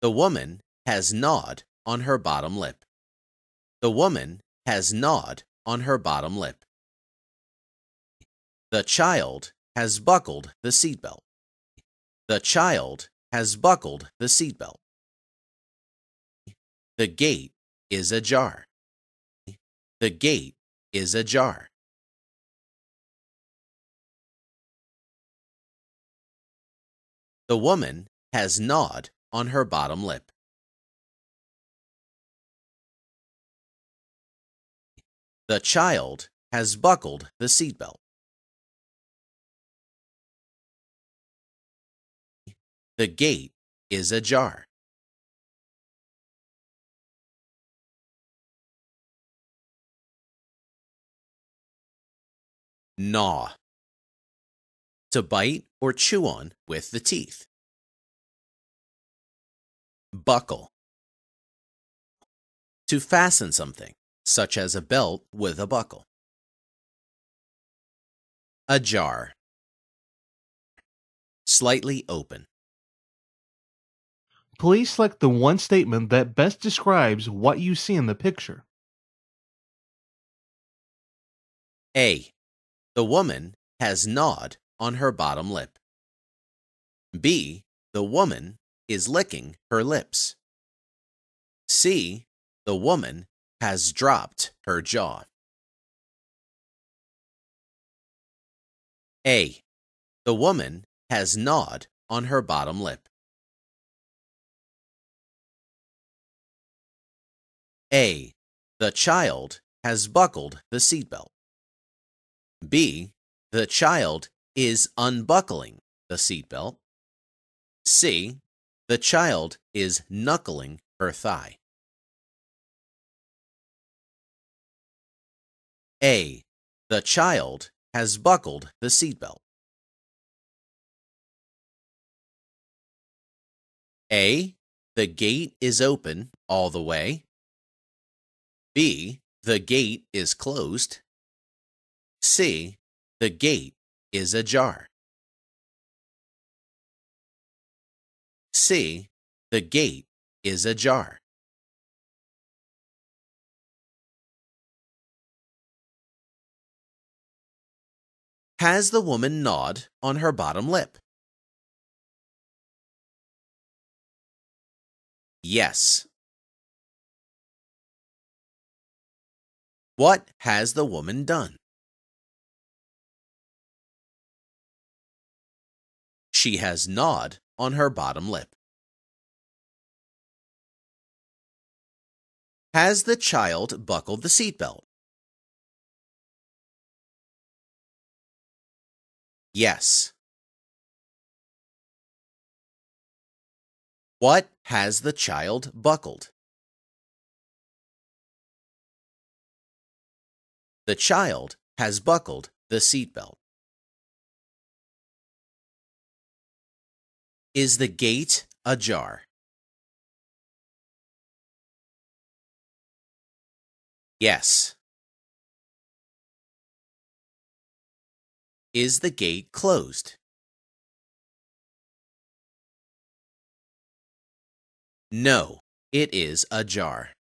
The woman has gnawed on her bottom lip. The woman has gnawed on her bottom lip. The child has buckled the seatbelt. The child has buckled the seatbelt. The gate is ajar. The gate is ajar. The woman has gnawed on her bottom lip. The child has buckled the seatbelt. The gate is ajar. Gnaw. To bite or chew on with the teeth. Buckle. To fasten something, such as a belt with a buckle. Ajar. Slightly open. Please select the one statement that best describes what you see in the picture. A. The woman has gnawed on her bottom lip. B. The woman is licking her lips. C. The woman has dropped her jaw. A. The woman has gnawed on her bottom lip. A. The child has buckled the seatbelt. B. The child is unbuckling the seatbelt. C. The child is knuckling her thigh. A. The child has buckled the seatbelt. A. The gate is open all the way. B. The gate is closed. C. The gate is ajar. C. The gate is ajar. Has the woman gnawed on her bottom lip? Yes. What has the woman done? She has gnawed on her bottom lip. Has the child buckled the seatbelt? Yes. What has the child buckled? The child has buckled the seatbelt. Is the gate ajar? Yes. Is the gate closed? No, it is ajar.